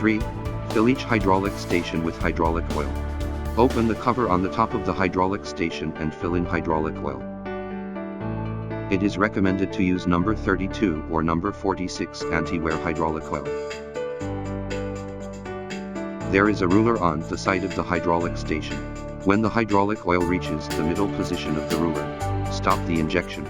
3. Fill each hydraulic station with hydraulic oil. Open the cover on the top of the hydraulic station and fill in hydraulic oil. It is recommended to use number 32 or number 46 anti-wear hydraulic oil. There is a ruler on the side of the hydraulic station. When the hydraulic oil reaches the middle position of the ruler, stop the injection.